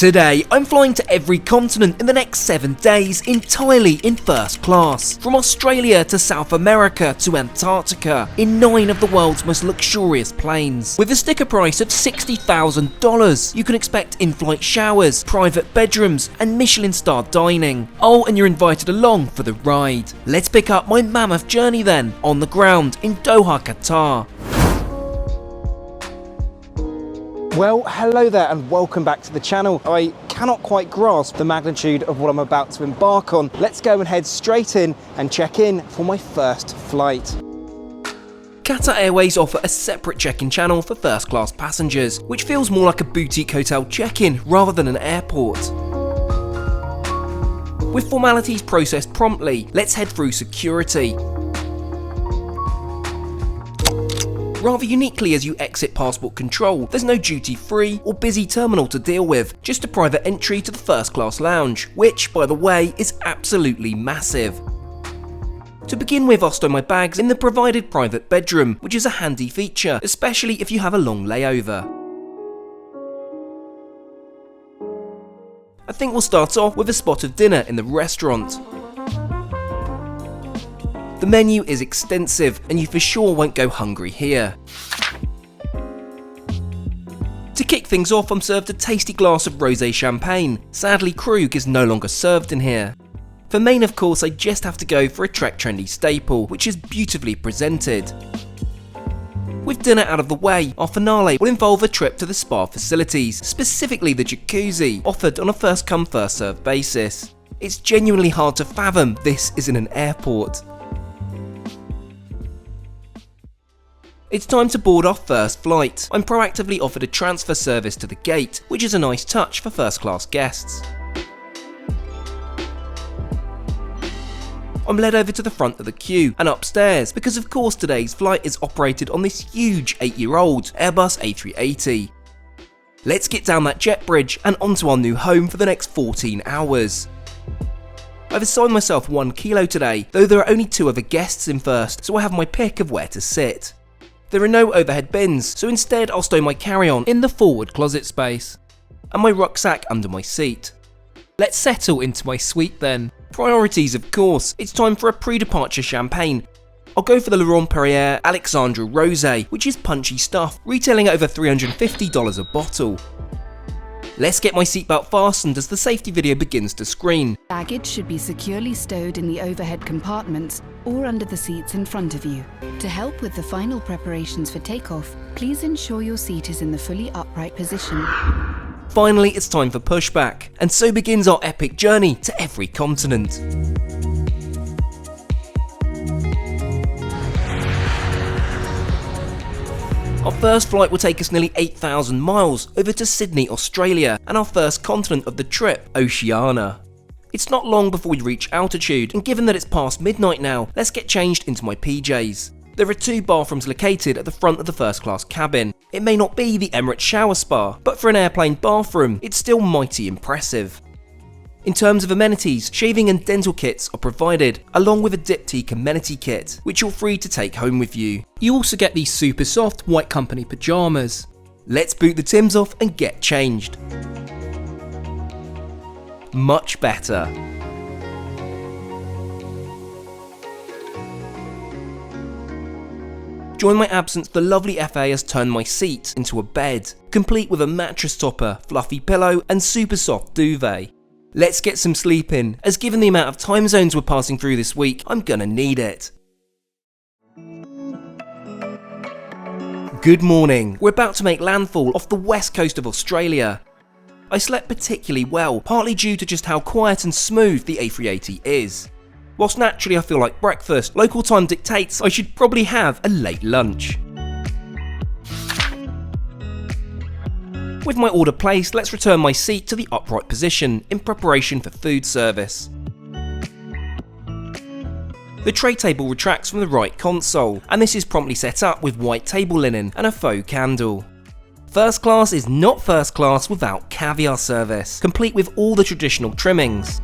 Today, I'm flying to every continent in the next 7 days entirely in first class. From Australia to South America to Antarctica in 9 of the world's most luxurious planes. With a sticker price of $60,000, you can expect in-flight showers, private bedrooms and Michelin-starred dining. Oh, and you're invited along for the ride. Let's pick up my mammoth journey then, on the ground in Doha, Qatar. Well, hello there and welcome back to the channel. I cannot quite grasp the magnitude of what I'm about to embark on. Let's go and head straight in and check in for my first flight. Qatar Airways offer a separate check-in channel for first-class passengers, which feels more like a boutique hotel check-in rather than an airport. With formalities processed promptly, let's head through security. Rather uniquely, as you exit passport control, there's no duty-free or busy terminal to deal with, just a private entry to the first-class lounge, which, by the way, is absolutely massive. To begin with, I'll stow my bags in the provided private bedroom, which is a handy feature, especially if you have a long layover. I think we'll start off with a spot of dinner in the restaurant. The menu is extensive and you for sure won't go hungry here. To kick things off, I'm served a tasty glass of rosé champagne. Sadly, Krug is no longer served in here. For main, of course, I just have to go for a Trek trendy staple, which is beautifully presented. With dinner out of the way, our finale will involve a trip to the spa facilities, specifically the jacuzzi, offered on a first come first served basis. It's genuinely hard to fathom this is in an airport. It's time to board our first flight. I'm proactively offered a transfer service to the gate, which is a nice touch for first class guests. I'm led over to the front of the queue and upstairs because of course today's flight is operated on this huge 8-year-old Airbus A380. Let's get down that jet bridge and onto our new home for the next 14 hours. I've assigned myself 1 kilo today, though there are only 2 other guests in first, so I have my pick of where to sit. There are no overhead bins, so instead I'll stow my carry-on in the forward closet space, and my rucksack under my seat. Let's settle into my suite then. Priorities, of course. It's time for a pre-departure champagne. I'll go for the Laurent Perrier Alexandre Rosé, which is punchy stuff, retailing at over $350 a bottle. Let's get my seatbelt fastened as the safety video begins to screen. Baggage should be securely stowed in the overhead compartments or under the seats in front of you. To help with the final preparations for takeoff, please ensure your seat is in the fully upright position. Finally, it's time for pushback, and so begins our epic journey to every continent. Our first flight will take us nearly 8,000 miles over to Sydney, Australia, and our first continent of the trip, Oceania. It's not long before we reach altitude, and given that it's past midnight now, let's get changed into my PJs. There are 2 bathrooms located at the front of the first class cabin. It may not be the Emirates shower spa, but for an airplane bathroom, it's still mighty impressive. In terms of amenities, shaving and dental kits are provided, along with a diptyque amenity kit, which you're free to take home with you. You also get these super soft white company pyjamas. Let's boot the Tims off and get changed. Much better. During my absence, the lovely FA has turned my seat into a bed, complete with a mattress topper, fluffy pillow and super soft duvet. Let's get some sleep in, as given the amount of time zones we're passing through this week, I'm gonna need it. Good morning. We're about to make landfall off the west coast of Australia. I slept particularly well, partly due to just how quiet and smooth the A380 is. Whilst naturally I feel like breakfast, local time dictates I should probably have a late lunch. With my order placed, let's return my seat to the upright position in preparation for food service. The tray table retracts from the right console, and this is promptly set up with white table linen and a faux candle. First class is not first class without caviar service, complete with all the traditional trimmings.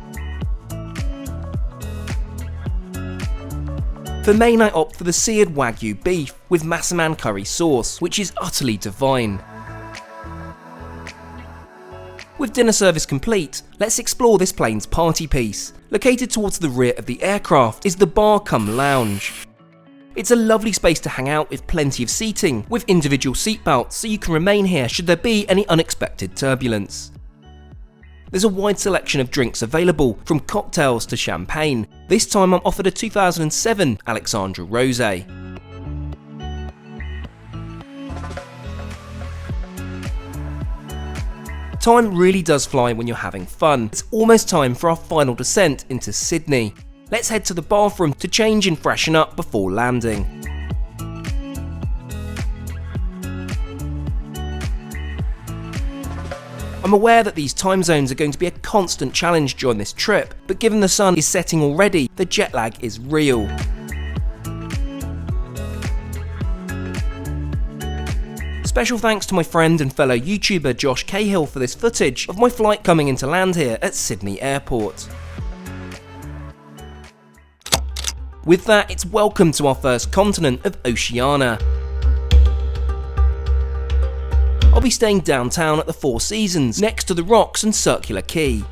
For main, I opt for the seared Wagyu beef with massaman curry sauce, which is utterly divine. With dinner service complete, let's explore this plane's party piece. Located towards the rear of the aircraft is the bar cum lounge. It's a lovely space to hang out with plenty of seating, with individual seatbelts so you can remain here should there be any unexpected turbulence. There's a wide selection of drinks available, from cocktails to champagne. This time I'm offered a 2007 Alexandra Rosé. Time really does fly when you're having fun. It's almost time for our final descent into Sydney. Let's head to the bathroom to change and freshen up before landing. I'm aware that these time zones are going to be a constant challenge during this trip, but given the sun is setting already, the jet lag is real. Special thanks to my friend and fellow YouTuber Josh Cahill for this footage of my flight coming into land here at Sydney Airport. With that, it's welcome to our first continent of Oceania. I'll be staying downtown at the Four Seasons, next to the Rocks and Circular Quay.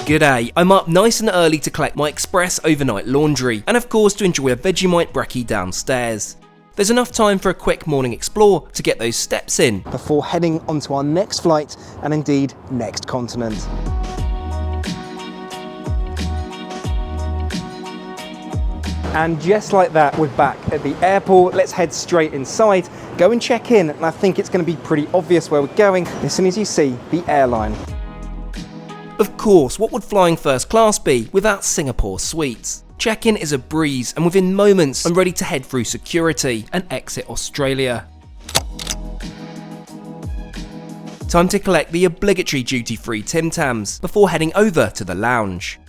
G'day, I'm up nice and early to collect my express overnight laundry, and of course to enjoy a Vegemite brekkie downstairs. There's enough time for a quick morning explore to get those steps in, before heading on to our next flight and indeed next continent. And just like that, we're back at the airport. Let's head straight inside, go and check in, and I think it's going to be pretty obvious where we're going as soon as you see the airline. Of course, what would flying first class be without Singapore suites? Check-in is a breeze, and within moments I'm ready to head through security and exit Australia. Time to collect the obligatory duty-free Tim Tams before heading over to the lounge.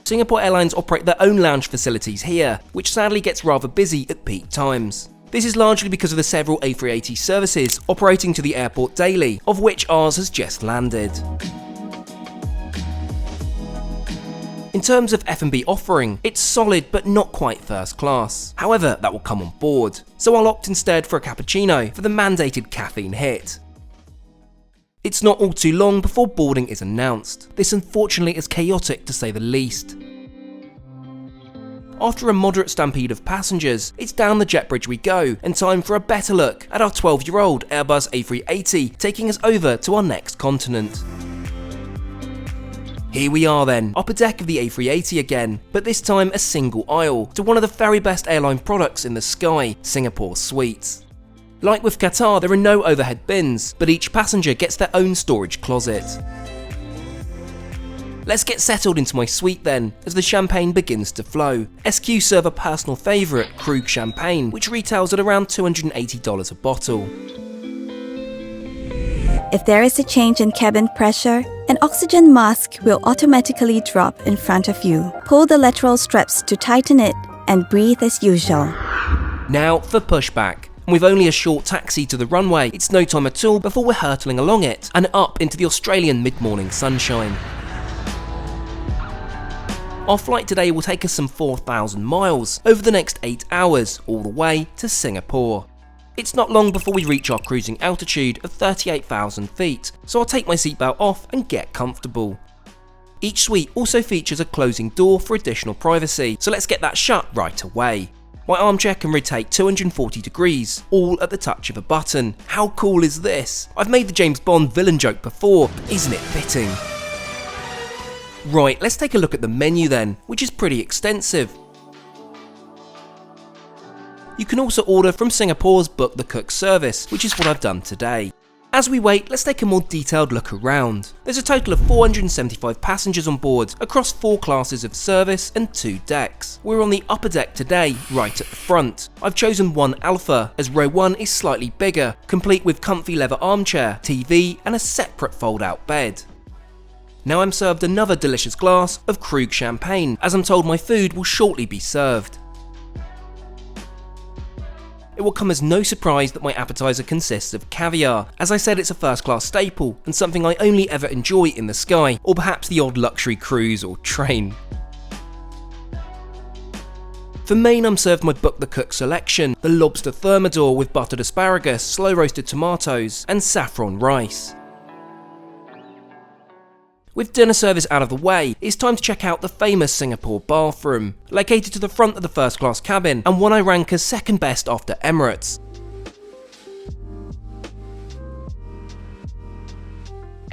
Singapore Airlines operate their own lounge facilities here, which sadly gets rather busy at peak times. This is largely because of the several A380 services operating to the airport daily, of which ours has just landed. In terms of F&B offering, it's solid but not quite first class. However, that will come on board, so I'll opt instead for a cappuccino for the mandated caffeine hit. It's not all too long before boarding is announced. This unfortunately is chaotic to say the least. After a moderate stampede of passengers, it's down the jet bridge we go, and time for a better look at our 12-year-old Airbus A380 taking us over to our next continent. Here we are then, upper deck of the A380 again, but this time a single aisle to one of the very best airline products in the sky, Singapore Suites. Like with Qatar, there are no overhead bins, but each passenger gets their own storage closet. Let's get settled into my suite then, as the champagne begins to flow. SQ serve a personal favourite, Krug Champagne, which retails at around $280 a bottle. If there is a change in cabin pressure, an oxygen mask will automatically drop in front of you. Pull the lateral straps to tighten it and breathe as usual. Now for pushback. With only a short taxi to the runway, it's no time at all before we're hurtling along it and up into the Australian mid-morning sunshine. Our flight today will take us some 4,000 miles over the next 8 hours, all the way to Singapore. It's not long before we reach our cruising altitude of 38,000 feet, so I'll take my seatbelt off and get comfortable. Each suite also features a closing door for additional privacy, so let's get that shut right away. My armchair can rotate 240 degrees, all at the touch of a button. How cool is this? I've made the James Bond villain joke before, isn't it fitting? Right, let's take a look at the menu then, which is pretty extensive. You can also order from Singapore's Book the Cook service, which is what I've done today. As we wait, let's take a more detailed look around. There's a total of 475 passengers on board, across 4 classes of service and 2 decks. We're on the upper deck today, right at the front. I've chosen 1 Alpha, as row 1 is slightly bigger, complete with comfy leather armchair, TV and a separate fold-out bed. Now I'm served another delicious glass of Krug Champagne, as I'm told my food will shortly be served. It will come as no surprise that my appetizer consists of caviar. As I said, it's a first class staple and something I only ever enjoy in the sky, or perhaps the odd luxury cruise or train. For main, I'm served my Book the Cook selection, the lobster thermidor with buttered asparagus, slow roasted tomatoes, and saffron rice. With dinner service out of the way, it's time to check out the famous Singapore bathroom, located to the front of the first class cabin and one I rank as second best after Emirates.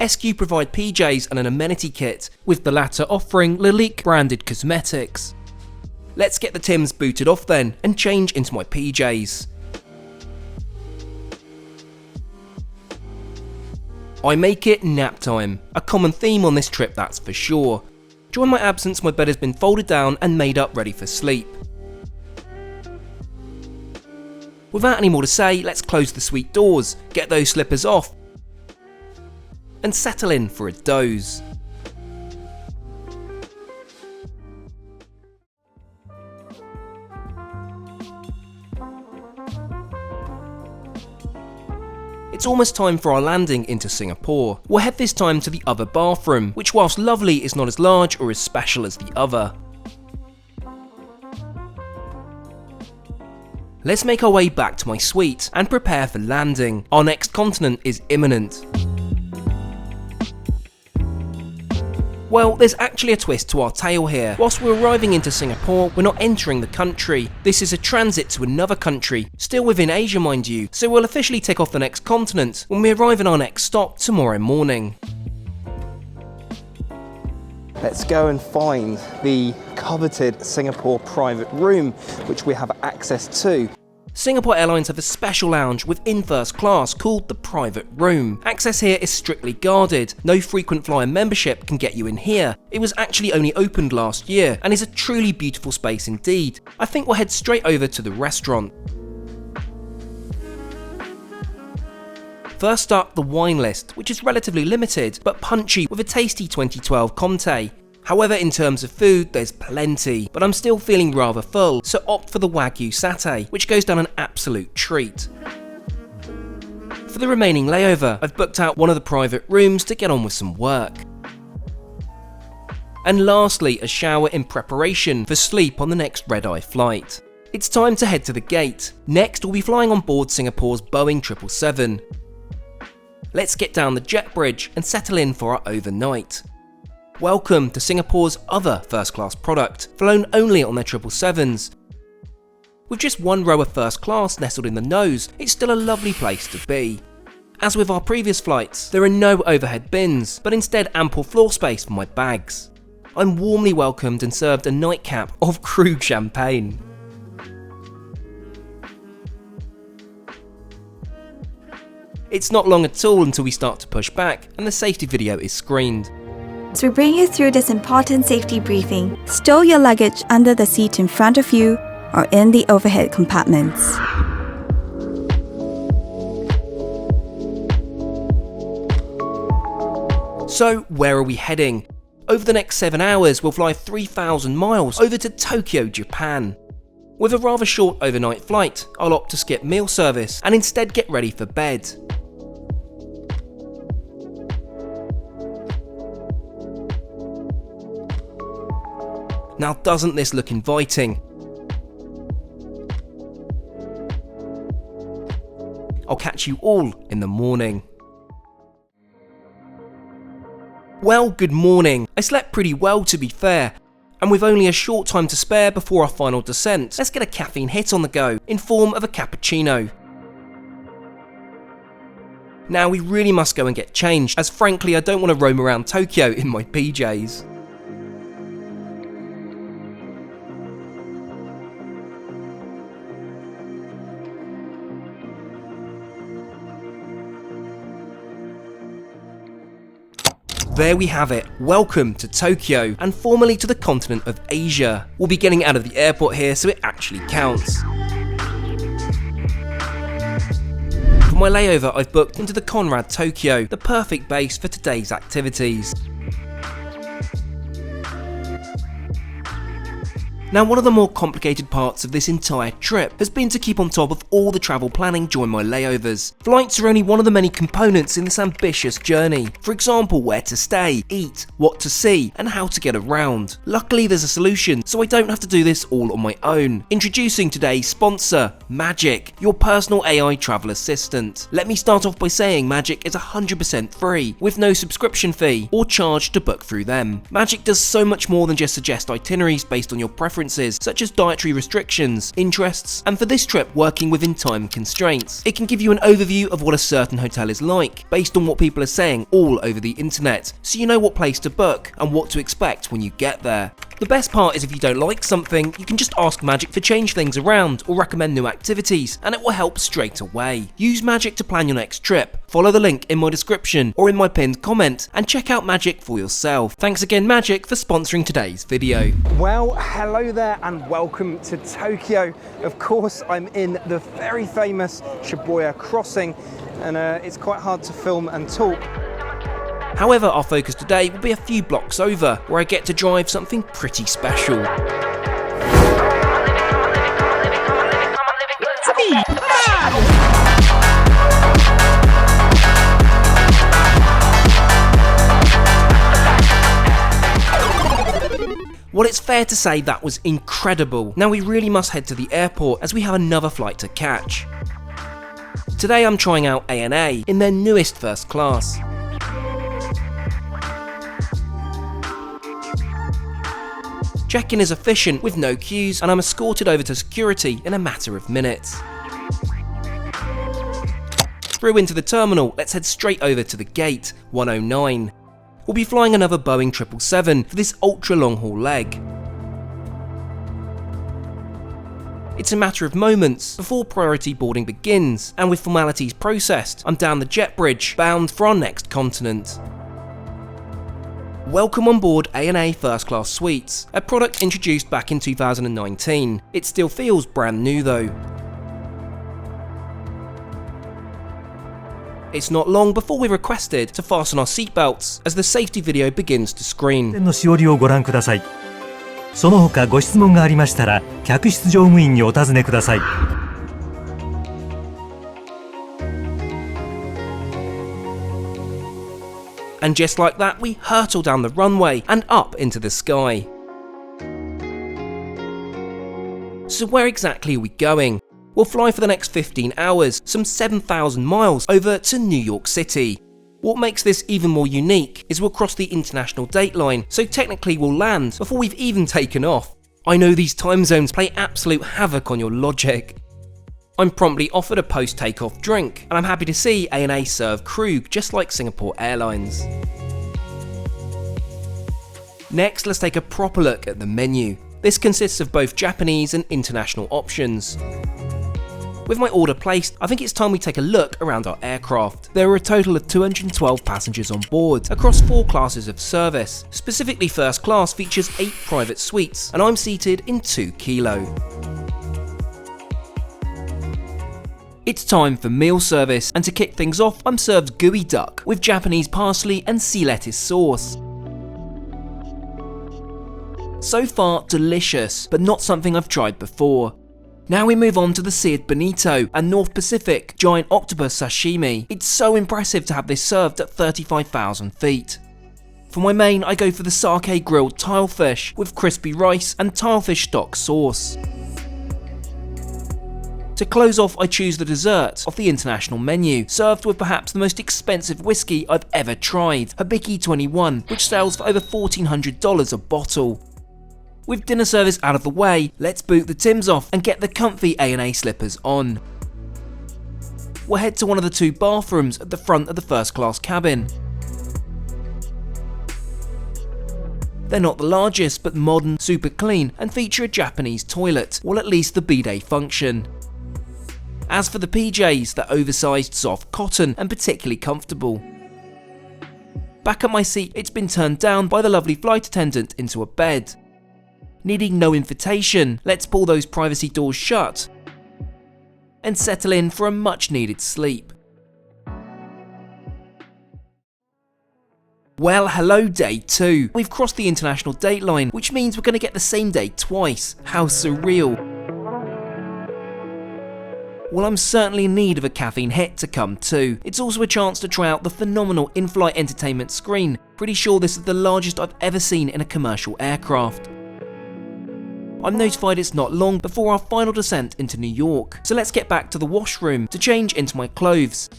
SQ provide PJs and an amenity kit, with the latter offering Lalique branded cosmetics. Let's get the Tims booted off then and change into my PJs. I make it nap time, a common theme on this trip that's for sure. During my absence, my bed has been folded down and made up ready for sleep. Without any more to say, let's close the suite doors, get those slippers off, and settle in for a doze. It's almost time for our landing into Singapore. We'll head this time to the other bathroom, which whilst lovely is not as large or as special as the other. Let's make our way back to my suite and prepare for landing. Our next continent is imminent. Well, there's actually a twist to our tale here. Whilst we're arriving into Singapore, we're not entering the country. This is a transit to another country, still within Asia mind you, so we'll officially tick off the next continent when we arrive at our next stop tomorrow morning. Let's go and find the coveted Singapore private room, which we have access to. Singapore Airlines have a special lounge within first class called the Private Room. Access here is strictly guarded. No frequent flyer membership can get you in here. It was actually only opened last year and is a truly beautiful space indeed. I think we'll head straight over to the restaurant. First up, the wine list, which is relatively limited but punchy with a tasty 2012 Comté. However, in terms of food, there's plenty, but I'm still feeling rather full, so opt for the Wagyu satay, which goes down an absolute treat. For the remaining layover, I've booked out one of the private rooms to get on with some work. And lastly, a shower in preparation for sleep on the next red-eye flight. It's time to head to the gate. Next, we'll be flying on board Singapore's Boeing 777. Let's get down the jet bridge and settle in for our overnight. Welcome to Singapore's other first-class product, flown only on their 777s. With just one row of first class nestled in the nose, it's still a lovely place to be. As with our previous flights, there are no overhead bins, but instead ample floor space for my bags. I'm warmly welcomed and served a nightcap of Krug champagne. It's not long at all until we start to push back and the safety video is screened. As we bring you through this important safety briefing, stow your luggage under the seat in front of you or in the overhead compartments. So, where are we heading? Over the next 7 hours, we'll fly 3,000 miles over to Tokyo, Japan. With a rather short overnight flight, I'll opt to skip meal service and instead get ready for bed. Now, doesn't this look inviting? I'll catch you all in the morning. Well, good morning. I slept pretty well to be fair, and with only a short time to spare before our final descent, let's get a caffeine hit on the go in form of a cappuccino. Now we really must go and get changed, as frankly I don't want to roam around Tokyo in my PJs. There we have it. Welcome to Tokyo, and formerly to the continent of Asia. We'll be getting out of the airport here, so it actually counts. For my layover, I've booked into the Conrad Tokyo, the perfect base for today's activities. Now, one of the more complicated parts of this entire trip has been to keep on top of all the travel planning during my layovers. Flights are only one of the many components in this ambitious journey. For example, where to stay, eat, what to see, and how to get around. Luckily, there's a solution, so I don't have to do this all on my own. Introducing today's sponsor, Magic, your personal AI travel assistant. Let me start off by saying Magic is 100% free, with no subscription fee or charge to book through them. Magic does so much more than just suggest itineraries based on your preferences, such as dietary restrictions, interests, and for this trip, working within time constraints. It can give you an overview of what a certain hotel is like, based on what people are saying all over the internet, so you know what place to book and what to expect when you get there. The best part is if you don't like something, you can just ask Magic to change things around or recommend new activities, and it will help straight away. Use Magic to plan your next trip. Follow the link in my description or in my pinned comment and check out Magic for yourself. Thanks again, Magic, for sponsoring today's video. Well, hello there and welcome to Tokyo. Of course, I'm in the very famous Shibuya crossing, and it's quite hard to film and talk. However, our focus today will be a few blocks over, where I get to drive something pretty special. Well, it's fair to say that was incredible. Now we really must head to the airport as we have another flight to catch. Today I'm trying out ANA in their newest first class. Check-in is efficient with no queues, and I'm escorted over to security in a matter of minutes. Through into the terminal, let's head straight over to the gate, 109. We'll be flying another Boeing 777 for this ultra long haul leg. It's a matter of moments before priority boarding begins, and with formalities processed, I'm down the jet bridge, bound for our next continent. Welcome on board ANA First Class Suites, a product introduced back in 2019. It still feels brand new though. It's not long before we're requested to fasten our seatbelts as the safety video begins to screen. のしおりをご覧ください。その他ご質問がありましたら、客室乗務員にお尋ねください。And just like that, we hurtle down the runway and up into the sky. So where exactly are we going? We'll fly for the next 15 hours, some 7,000 miles over to New York City. What makes this even more unique is we'll cross the international date line, so technically we'll land before we've even taken off. I know these time zones play absolute havoc on your logic. I'm promptly offered a post-takeoff drink, and I'm happy to see ANA serve Krug just like Singapore Airlines. Next, let's take a proper look at the menu. This consists of both Japanese and international options. With my order placed, I think it's time we take a look around our aircraft. There are a total of 212 passengers on board, across 4 classes of service. Specifically, first class features 8 private suites, and I'm seated in 2 Kilo. It's time for meal service, and to kick things off, I'm served gooey duck with Japanese parsley and sea lettuce sauce. So far, delicious, but not something I've tried before. Now we move on to the seared bonito and North Pacific giant octopus sashimi. It's so impressive to have this served at 35,000 feet. For my main, I go for the sake grilled tilefish with crispy rice and tilefish stock sauce. To close off, I choose the dessert off the international menu, served with perhaps the most expensive whiskey I've ever tried, Hibiki 21, which sells for over $1,400 a bottle. With dinner service out of the way, let's boot the Tims off and get the comfy ANA slippers on. We'll head to one of the 2 bathrooms at the front of the first class cabin. They're not the largest, but modern, super clean, and feature a Japanese toilet, or at least the bidet function. As for the PJs, they're oversized soft cotton and particularly comfortable. Back at my seat, it's been turned down by the lovely flight attendant into a bed. Needing no invitation, let's pull those privacy doors shut and settle in for a much needed sleep. Well, hello day 2. We've crossed the international date line, which means we're going to get the same day twice. How surreal. Well, I'm certainly in need of a caffeine hit to come too. It's also a chance to try out the phenomenal in-flight entertainment screen. Pretty sure this is the largest I've ever seen in a commercial aircraft. I'm notified it's not long before our final descent into New York, so let's get back to the washroom to change into my clothes.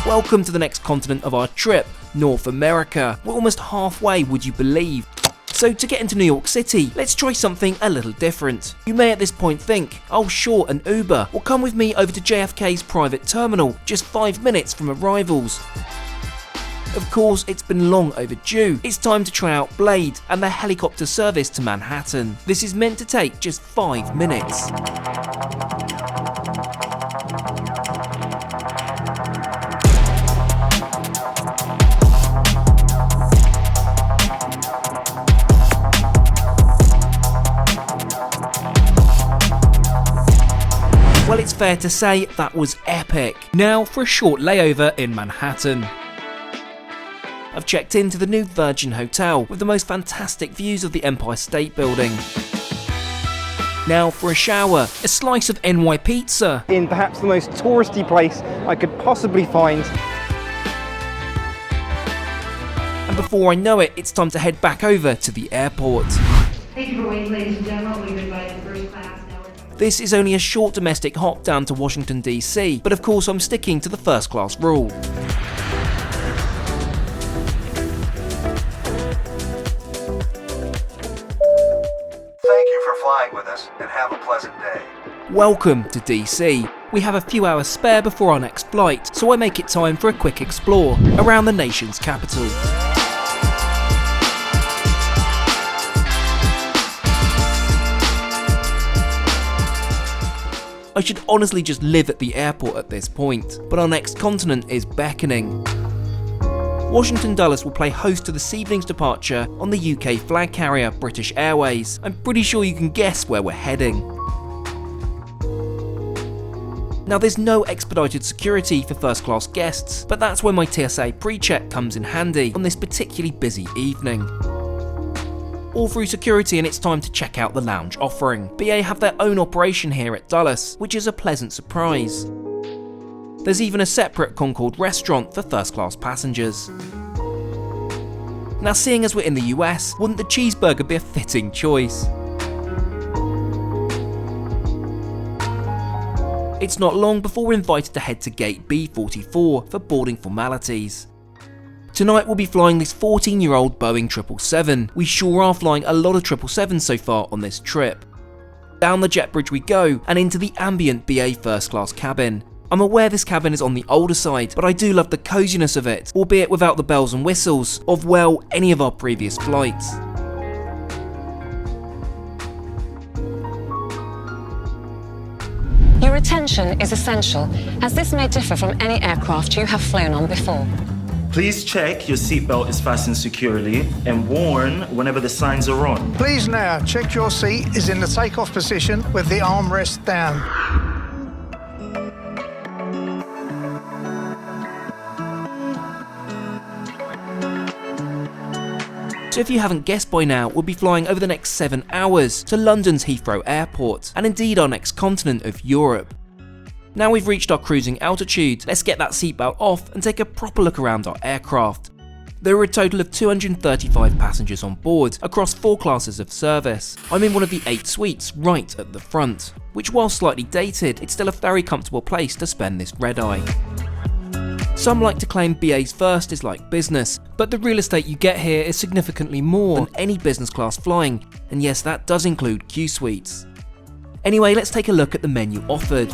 Welcome to the next continent of our trip, North America. We're almost halfway, would you believe? So to get into New York City, let's try something a little different. You may at this point think, oh sure, an Uber, or come with me over to JFK's private terminal, just 5 minutes from arrivals. Of course, it's been long overdue. It's time to try out Blade and the helicopter service to Manhattan. This is meant to take just 5 minutes. Well, it's fair to say that was epic. Now for a short layover in Manhattan. I've checked into the new Virgin Hotel with the most fantastic views of the Empire State Building. Now for a shower, a slice of NY pizza. In perhaps the most touristy place I could possibly find. And before I know it, it's time to head back over to the airport. Thank you for waiting, ladies and gentlemen. We've invited the first class. This is only a short domestic hop down to Washington DC, but of course I'm sticking to the first class rule. Thank you for flying with us and have a pleasant day. Welcome to DC. We have a few hours spare before our next flight, so I make it time for a quick explore around the nation's capital. I should honestly just live at the airport at this point, but our next continent is beckoning. Washington Dulles will play host to this evening's departure on the UK flag carrier British Airways. I'm pretty sure you can guess where we're heading. Now there's no expedited security for first class guests, but that's where my TSA pre-check comes in handy on this particularly busy evening. All through security and it's time to check out the lounge offering. BA have their own operation here at Dulles, which is a pleasant surprise. There's even a separate Concorde restaurant for first class passengers. Now seeing as we're in the US, wouldn't the cheeseburger be a fitting choice? It's not long before we're invited to head to gate B44 for boarding formalities. Tonight we'll be flying this 14-year-old Boeing 777. We sure are flying a lot of 777s so far on this trip. Down the jet bridge we go and into the ambient BA first class cabin. I'm aware this cabin is on the older side, but I do love the coziness of it, albeit without the bells and whistles of, well, any of our previous flights. Your attention is essential, as this may differ from any aircraft you have flown on before. Please check your seatbelt is fastened securely and worn whenever the signs are on. Please now check your seat is in the takeoff position with the armrest down. So if you haven't guessed by now, we'll be flying over the next 7 hours to London's Heathrow Airport, and indeed our next continent of Europe. Now we've reached our cruising altitude, let's get that seatbelt off and take a proper look around our aircraft. There are a total of 235 passengers on board, across 4 classes of service. I'm in one of the 8 suites right at the front, which while slightly dated, it's still a very comfortable place to spend this red-eye. Some like to claim BA's first is like business, but the real estate you get here is significantly more than any business class flying, and yes, that does include Q suites. Anyway, let's take a look at the menu offered.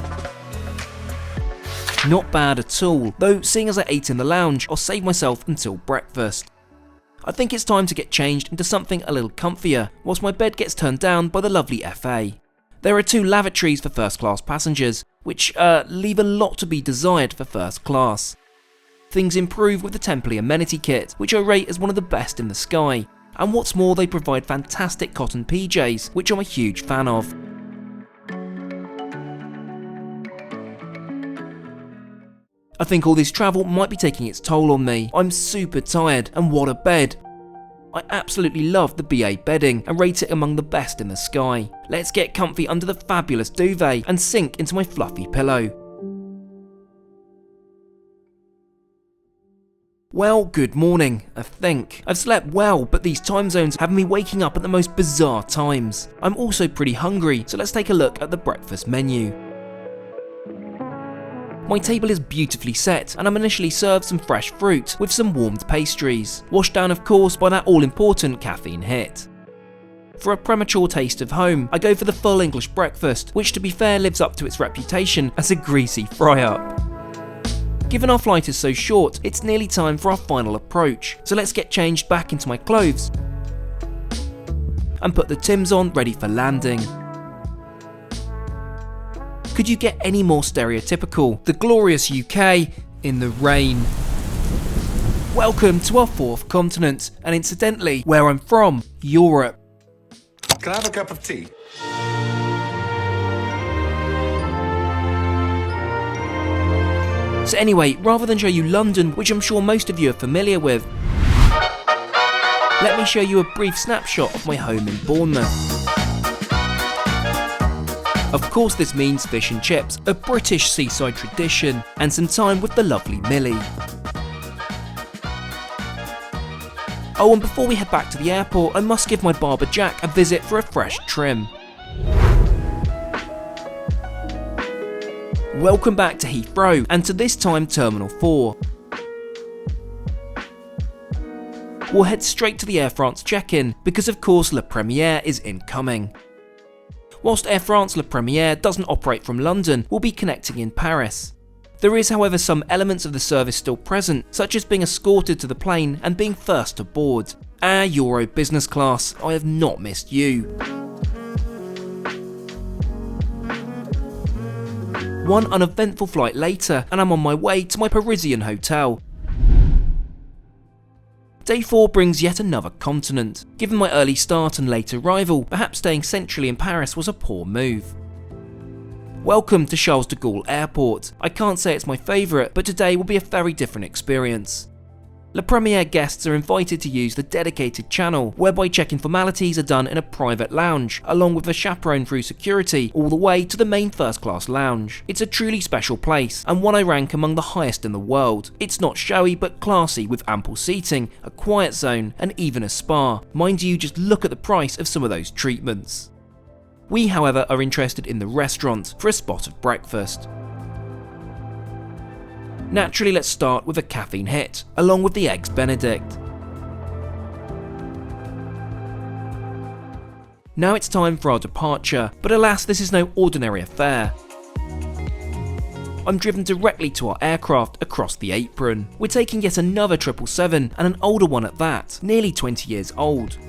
Not bad at all, though seeing as I ate in the lounge, I'll save myself until breakfast. I think it's time to get changed into something a little comfier, whilst my bed gets turned down by the lovely FA. There are 2 lavatories for first class passengers, which leave a lot to be desired for first class. Things improve with the Templey amenity kit, which I rate as one of the best in the sky, and what's more, they provide fantastic cotton PJs, which I'm a huge fan of. think all this travel might be taking its toll on me. I'm super tired, and what a bed. I absolutely love the BA bedding and rate it among the best in the sky. Let's get comfy under the fabulous duvet and sink into my fluffy pillow. Well, good morning, I think. I've slept well, but these time zones have me waking up at the most bizarre times. I'm also pretty hungry, so let's take a look at the breakfast menu. My table is beautifully set, and I'm initially served some fresh fruit with some warmed pastries, washed down of course by that all-important caffeine hit. For a premature taste of home, I go for the full English breakfast, which to be fair lives up to its reputation as a greasy fry-up. Given our flight is so short, it's nearly time for our final approach, so let's get changed back into my clothes and put the Tims on ready for landing. Could you get any more stereotypical? The glorious UK in the rain. Welcome to our fourth continent, and incidentally, where I'm from, Europe. Can I have a cup of tea? So anyway, rather than show you London, which I'm sure most of you are familiar with, let me show you a brief snapshot of my home in Bournemouth. Of course this means fish and chips, a British seaside tradition, and some time with the lovely Millie. Oh, and before we head back to the airport, I must give my barber Jack a visit for a fresh trim. Welcome back to Heathrow, and to this time Terminal 4. We'll head straight to the Air France check-in, because of course Le Premier is incoming. Whilst Air France Le Premier doesn't operate from London, we'll be connecting in Paris. There is however some elements of the service still present, such as being escorted to the plane and being first aboard. Euro business class, I have not missed you. One uneventful flight later, and I'm on my way to my Parisian hotel. Day 4 brings yet another continent. Given my early start and late arrival, perhaps staying centrally in Paris was a poor move. Welcome to Charles de Gaulle Airport. I can't say it's my favourite, but today will be a very different experience. Le Premier guests are invited to use the dedicated channel, whereby check-in formalities are done in a private lounge, along with a chaperone through security, all the way to the main first-class lounge. It's a truly special place, and one I rank among the highest in the world. It's not showy, but classy, with ample seating, a quiet zone, and even a spa. Mind you, just look at the price of some of those treatments. We, however, are interested in the restaurant for a spot of breakfast. Naturally, let's start with a caffeine hit, along with the Eggs Benedict. Now it's time for our departure, but alas, this is no ordinary affair. I'm driven directly to our aircraft across the apron. We're taking yet another 777, and an older one at that, nearly 20 years old.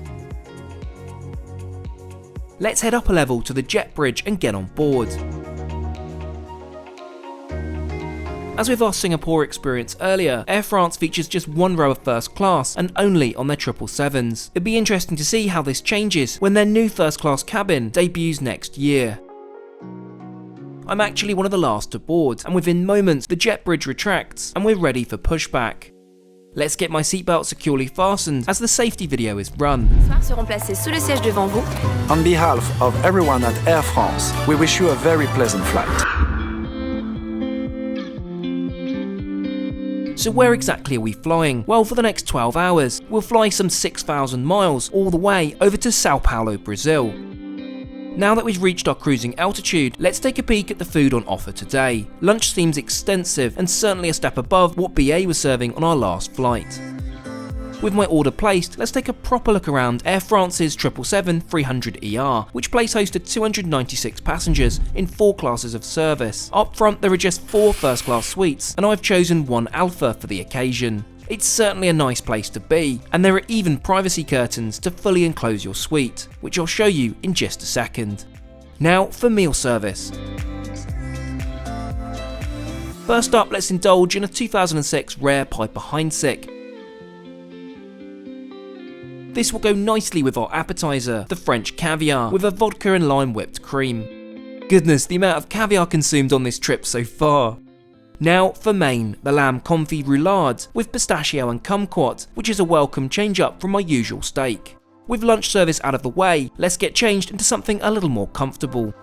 Let's head up a level to the jet bridge and get on board. As with our Singapore experience earlier, Air France features just one row of first class and only on their 777s. It'd be interesting to see how this changes when their new first class cabin debuts next year. I'm actually one of the last to board, and within moments the jet bridge retracts and we're ready for pushback. Let's get my seatbelt securely fastened as the safety video is run. On behalf of everyone at Air France, we wish you a very pleasant flight. So where exactly are we flying? Well, for the next 12 hours, we'll fly some 6,000 miles all the way over to Sao Paulo, Brazil. Now that we've reached our cruising altitude, let's take a peek at the food on offer today. Lunch seems extensive and certainly a step above what BA was serving on our last flight. With my order placed, let's take a proper look around Air France's 777-300ER, which place hosted 296 passengers in 4 classes of service. Up front there are just 4 first class suites, and I've chosen one Alpha for the occasion. It's certainly a nice place to be, and there are even privacy curtains to fully enclose your suite, which I'll show you in just a second. Now for meal service. First up, let's indulge in a 2006 rare Piper Heinsick. This will go nicely with our appetizer, the French caviar, with a vodka and lime whipped cream. Goodness, the amount of caviar consumed on this trip so far. Now for main, the lamb confit roulade with pistachio and kumquat, which is a welcome change up from my usual steak. With lunch service out of the way, let's get changed into something a little more comfortable.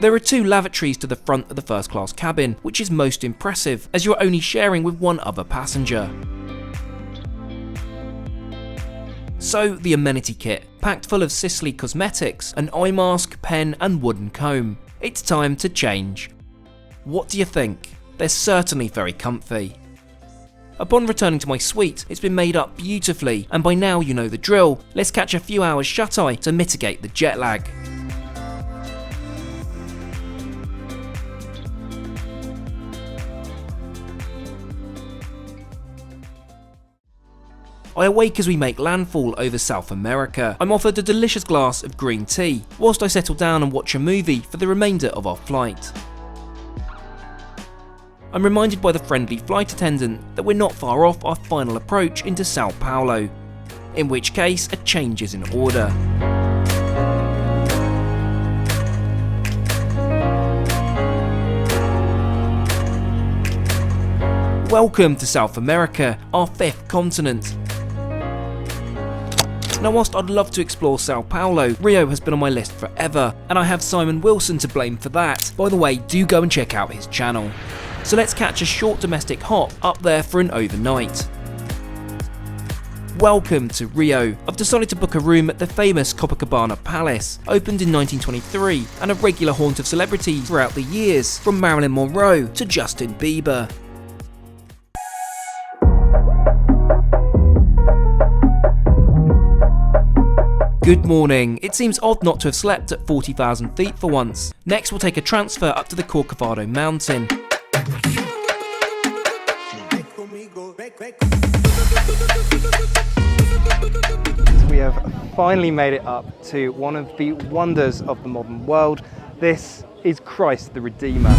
There are 2 lavatories to the front of the first class cabin, which is most impressive as you're only sharing with one other passenger. So the amenity kit, packed full of Sisley cosmetics, an eye mask, pen and wooden comb. It's time to change. What do you think? They're certainly very comfy. Upon returning to my suite, it's been made up beautifully, and by now you know the drill. Let's catch a few hours shut-eye to mitigate the jet lag. I awake as we make landfall over South America. I'm offered a delicious glass of green tea, whilst I settle down and watch a movie for the remainder of our flight. I'm reminded by the friendly flight attendant that we're not far off our final approach into Sao Paulo, in which case a change is in order. Welcome to South America, our 5th continent. Now whilst I'd love to explore Sao Paulo, Rio has been on my list forever, and I have Simon Wilson to blame for that. By the way, do go and check out his channel. So let's catch a short domestic hop up there for an overnight. Welcome to Rio. I've decided to book a room at the famous Copacabana Palace, opened in 1923 and a regular haunt of celebrities throughout the years, from Marilyn Monroe to Justin Bieber. Good morning. It seems odd not to have slept at 40,000 feet for once. Next we'll take a transfer up to the Corcovado mountain. We have finally made it up to one of the wonders of the modern world. This is Christ the Redeemer.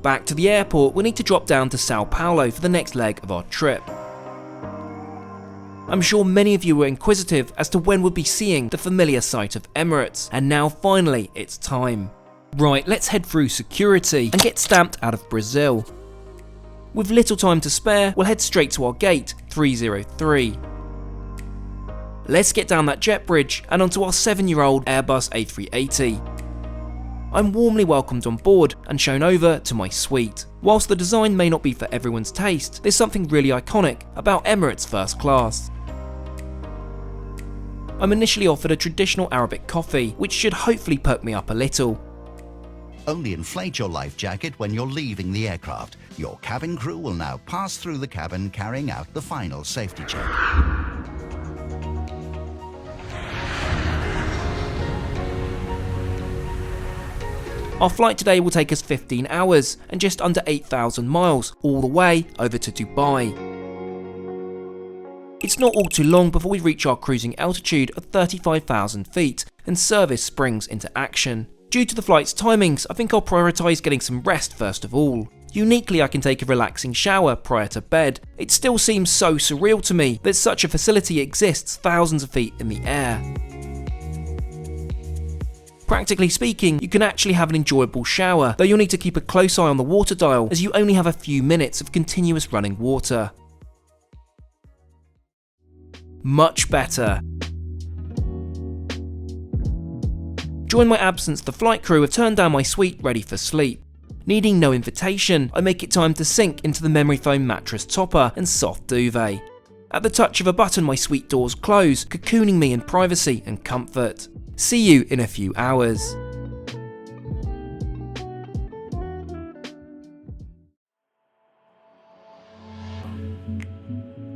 Back to the airport, we need to drop down to Sao Paulo for the next leg of our trip. I'm sure many of you were inquisitive as to when we'll be seeing the familiar sight of Emirates, and now finally it's time. Right, let's head through security and get stamped out of Brazil. With little time to spare, we'll head straight to our gate, 303. Let's get down that jet bridge and onto our 7-year-old Airbus A380. I'm warmly welcomed on board and shown over to my suite. Whilst the design may not be for everyone's taste, there's something really iconic about Emirates First Class. I'm initially offered a traditional Arabic coffee, which should hopefully perk me up a little. Only inflate your life jacket when you're leaving the aircraft. Your cabin crew will now pass through the cabin carrying out the final safety check. Our flight today will take us 15 hours and just under 8,000 miles all the way over to Dubai. It's not all too long before we reach our cruising altitude of 35,000 feet and service springs into action. Due to the flight's timings, I think I'll prioritise getting some rest first of all. Uniquely, I can take a relaxing shower prior to bed. It still seems so surreal to me that such a facility exists thousands of feet in the air. Practically speaking, you can actually have an enjoyable shower, though you'll need to keep a close eye on the water dial as you only have a few minutes of continuous running water. Much better. During my absence, the flight crew have turned down my suite ready for sleep. Needing no invitation, I make it time to sink into the memory foam mattress topper and soft duvet. At the touch of a button, my suite doors close, cocooning me in privacy and comfort. See you in a few hours.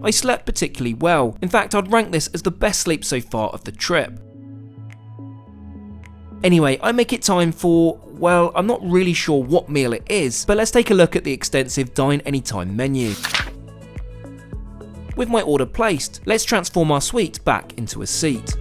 I slept particularly well. In fact, I'd rank this as the best sleep so far of the trip. Anyway, I make it time for, well, I'm not really sure what meal it is, but let's take a look at the extensive Dine Anytime menu. With my order placed, let's transform our suite back into a seat.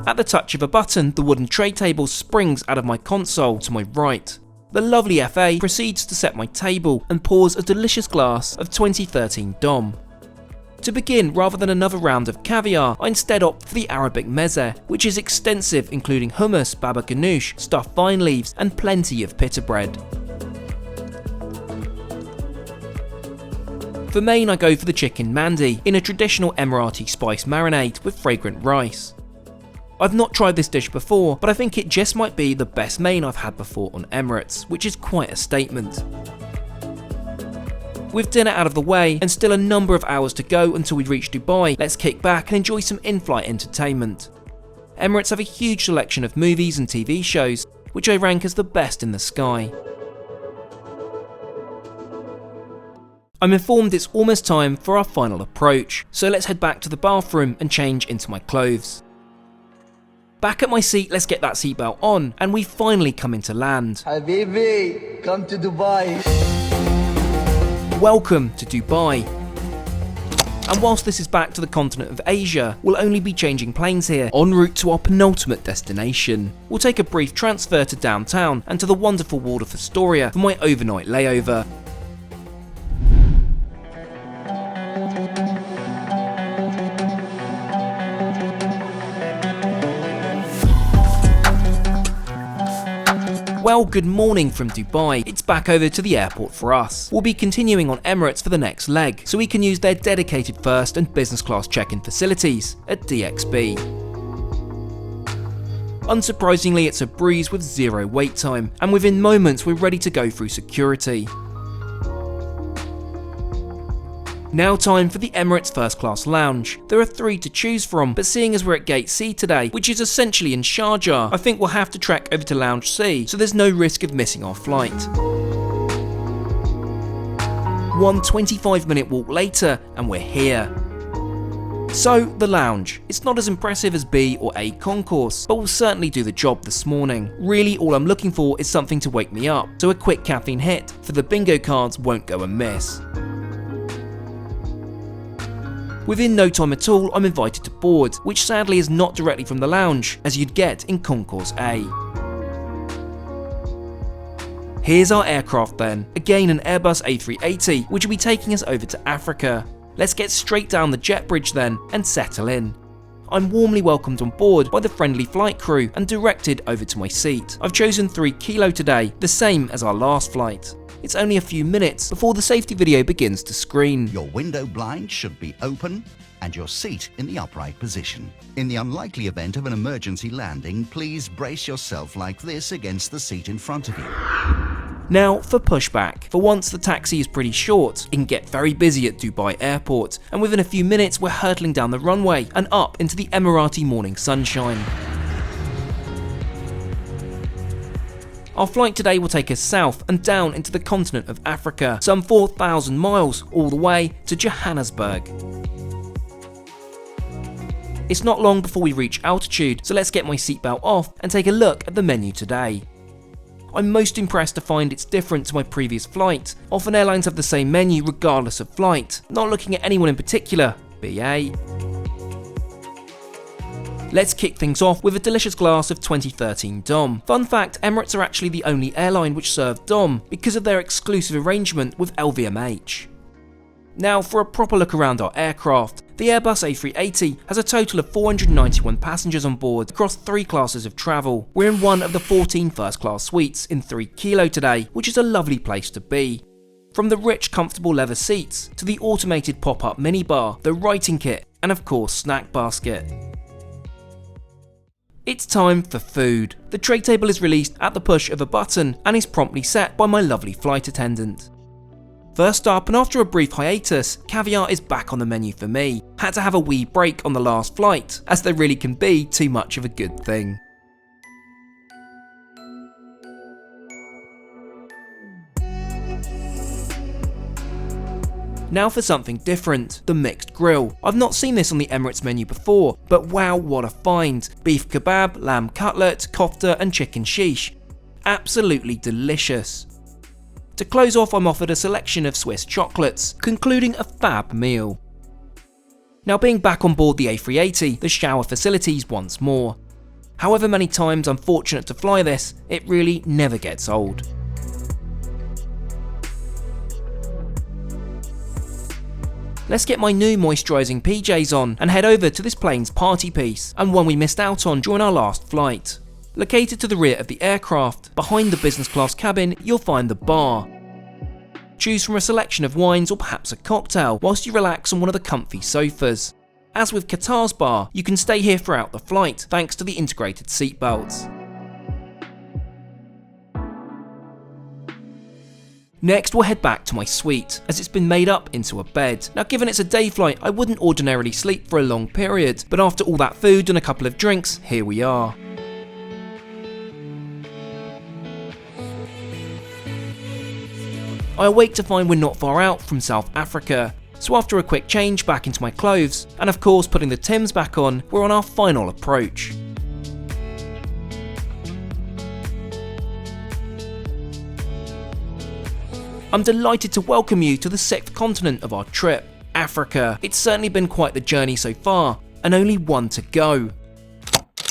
At the touch of a button, the wooden tray table springs out of my console to my right. The lovely FA proceeds to set my table and pours a delicious glass of 2013 Dom. To begin, rather than another round of caviar, I instead opt for the Arabic meze, which is extensive, including hummus, baba ganoush, stuffed vine leaves, and plenty of pita bread. For main, I go for the chicken mandi in a traditional Emirati spice marinade with fragrant rice. I've not tried this dish before, but I think it just might be the best main I've had before on Emirates, which is quite a statement. With dinner out of the way and still a number of hours to go until we reach Dubai, let's kick back and enjoy some in-flight entertainment. Emirates have a huge selection of movies and TV shows, which I rank as the best in the sky. I'm informed it's almost time for our final approach, so let's head back to the bathroom and change into my clothes. Back at my seat, let's get that seatbelt on, and we finally come into land. Habibi, come to Dubai. Welcome to Dubai. And whilst this is back to the continent of Asia, we'll only be changing planes here en route to our penultimate destination. We'll take a brief transfer to downtown and to the wonderful Waldorf Astoria for my overnight layover. Well, good morning from Dubai. It's back over to the airport for us. We'll be continuing on Emirates for the next leg, so we can use their dedicated first and business class check-in facilities at DXB. Unsurprisingly, it's a breeze with zero wait time, and within moments we're ready to go through security. Now time for the Emirates First Class Lounge. There are 3 to choose from, but seeing as we're at Gate C today, which is essentially in Sharjah, I think we'll have to trek over to Lounge C, so there's no risk of missing our flight. One 25-minute walk later, and we're here. So, the lounge. It's not as impressive as B or A concourse, but will certainly do the job this morning. Really, all I'm looking for is something to wake me up, so a quick caffeine hit for the bingo cards won't go amiss. Within no time at all, I'm invited to board, which sadly is not directly from the lounge, as you'd get in Concourse A. Here's our aircraft then, again an Airbus A380, which will be taking us over to Africa. Let's get straight down the jet bridge then, and settle in. I'm warmly welcomed on board by the friendly flight crew and directed over to my seat. I've chosen 3 kilo today, the same as our last flight. It's only a few minutes before the safety video begins to screen. Your window blind should be open and your seat in the upright position. In the unlikely event of an emergency landing, please brace yourself like this against the seat in front of you. Now for pushback. For once the taxi is pretty short. It can get very busy at Dubai Airport, and within a few minutes we're hurtling down the runway and up into the Emirati morning sunshine. Our flight today will take us south and down into the continent of Africa, some 4,000 miles all the way to Johannesburg. It's not long before we reach altitude, so let's get my seatbelt off and take a look at the menu today. I'm most impressed to find it's different to my previous flight. Often airlines have the same menu regardless of flight. Not looking at anyone in particular, BA. Let's kick things off with a delicious glass of 2013 Dom. Fun fact, Emirates are actually the only airline which serve Dom because of their exclusive arrangement with LVMH. Now for a proper look around our aircraft. The Airbus A380 has a total of 491 passengers on board across 3 classes of travel. We're in one of the 14 first class suites in 3 kilo today, which is a lovely place to be. From the rich comfortable leather seats to the automated pop-up minibar, the writing kit, and of course snack basket. It's time for food. The tray table is released at the push of a button and is promptly set by my lovely flight attendant. First up, and after a brief hiatus, caviar is back on the menu for me. Had to have a wee break on the last flight, as there really can be too much of a good thing. Now for something different, the mixed grill. I've not seen this on the Emirates menu before, but wow, what a find. Beef kebab, lamb cutlet, kofta and chicken shish. Absolutely delicious. To close off, I'm offered a selection of Swiss chocolates, concluding a fab meal. Now being back on board the A380, the shower facilities once more. However many times I'm fortunate to fly this, it really never gets old. Let's get my new moisturising PJs on and head over to this plane's party piece, and one we missed out on during our last flight. Located to the rear of the aircraft, behind the business class cabin, you'll find the bar. Choose from a selection of wines or perhaps a cocktail whilst you relax on one of the comfy sofas. As with Qatar's bar, you can stay here throughout the flight thanks to the integrated seatbelts. Next, we'll head back to my suite, as it's been made up into a bed. Now, given it's a day flight, I wouldn't ordinarily sleep for a long period, but after all that food and a couple of drinks, here we are. I awake to find we're not far out from South Africa, so after a quick change back into my clothes, and of course putting the Timbs back on, we're on our final approach. I'm delighted to welcome you to the 6th continent of our trip, Africa. It's certainly been quite the journey so far, and only one to go.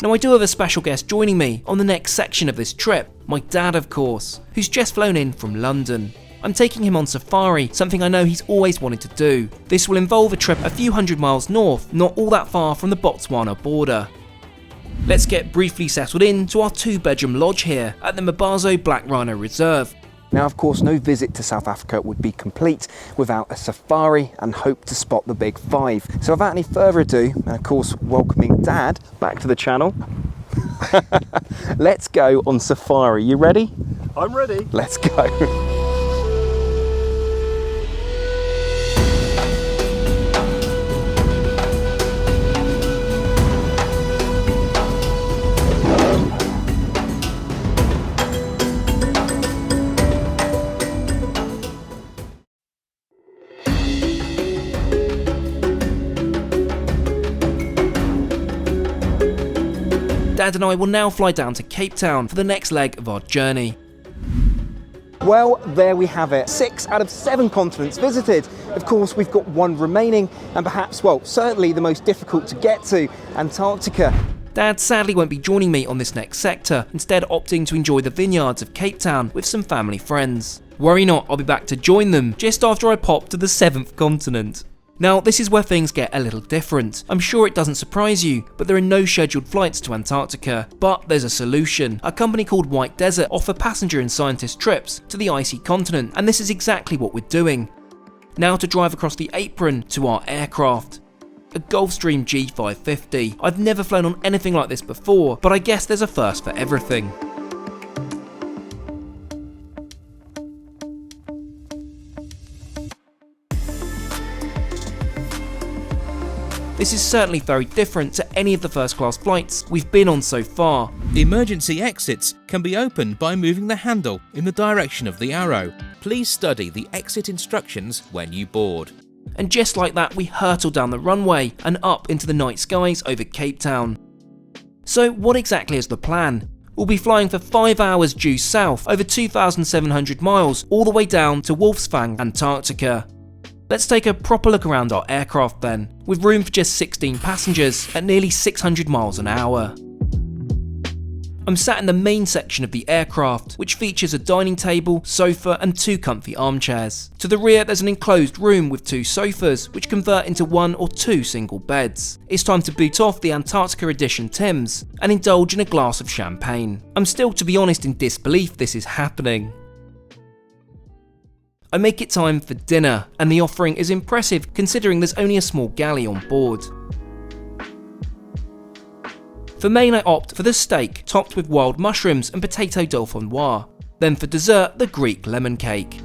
Now I do have a special guest joining me on the next section of this trip, my dad of course, who's just flown in from London. I'm taking him on safari, something I know he's always wanted to do. This will involve a trip a few hundred miles north, not all that far from the Botswana border. Let's get briefly settled in to our 2-bedroom lodge here at the Mabazo Black Rhino Reserve. Now, of course, no visit to South Africa would be complete without a safari and hope to spot the big 5. So without any further ado, and of course welcoming Dad back to the channel, let's go on safari. You ready? I'm ready. Let's go. Dad and I will now fly down to Cape Town for the next leg of our journey. Well, there we have it. 6 out of 7 continents visited. Of course, we've got one remaining, and perhaps, well, certainly the most difficult to get to, Antarctica. Dad sadly won't be joining me on this next sector, instead opting to enjoy the vineyards of Cape Town with some family friends. Worry not, I'll be back to join them just after I pop to the 7th continent. Now, this is where things get a little different. I'm sure it doesn't surprise you, but there are no scheduled flights to Antarctica. But there's a solution. A company called White Desert offer passenger and scientist trips to the icy continent, and this is exactly what we're doing. Now to drive across the apron to our aircraft. A Gulfstream G550. I've never flown on anything like this before, but I guess there's a first for everything. This is certainly very different to any of the first class flights we've been on so far. Emergency exits can be opened by moving the handle in the direction of the arrow. Please study the exit instructions when you board. And just like that, we hurtle down the runway and up into the night skies over Cape Town. So what exactly is the plan? We'll be flying for 5 hours due south over 2,700 miles all the way down to Wolfsfang, Antarctica. Let's take a proper look around our aircraft then, with room for just 16 passengers at nearly 600 miles an hour. I'm sat in the main section of the aircraft, which features a dining table, sofa and 2 comfy armchairs. To the rear there's an enclosed room with 2 sofas, which convert into 1 or 2 single beds. It's time to boot off the Antarctica edition Timbs and indulge in a glass of champagne. I'm still, to be honest, in disbelief this is happening. I make it time for dinner, and the offering is impressive considering there's only a small galley on board. For main I opt for the steak topped with wild mushrooms and potato dauphinoise. Then for dessert, the Greek lemon cake.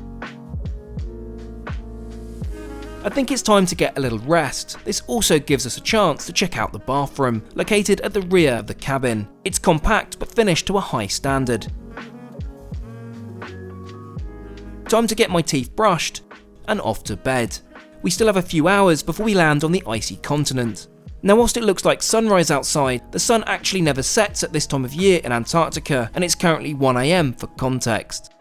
I think it's time to get a little rest. This also gives us a chance to check out the bathroom, located at the rear of the cabin. It's compact but finished to a high standard. Time to get my teeth brushed and off to bed. We still have a few hours before we land on the icy continent. Now, whilst it looks like sunrise outside, the sun actually never sets at this time of year in Antarctica, and it's currently 1 AM for context.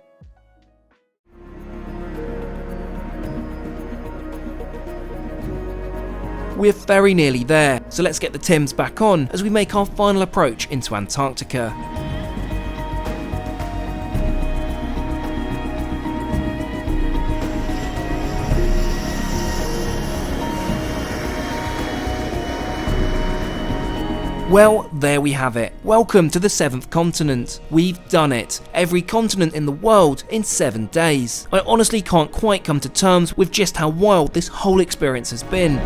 We're very nearly there, so let's get the Timbs back on as we make our final approach into Antarctica. Well, there we have it. Welcome to the 7th continent. We've done it. Every continent in the world in 7 days. I honestly can't quite come to terms with just how wild this whole experience has been.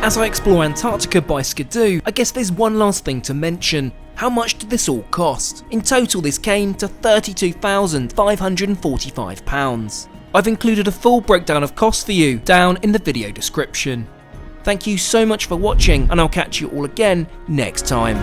As I explore Antarctica by Skidoo, I guess there's one last thing to mention. How much did this all cost? In total, this came to £32,545. I've included a full breakdown of costs for you down in the video description. Thank you so much for watching, and I'll catch you all again next time.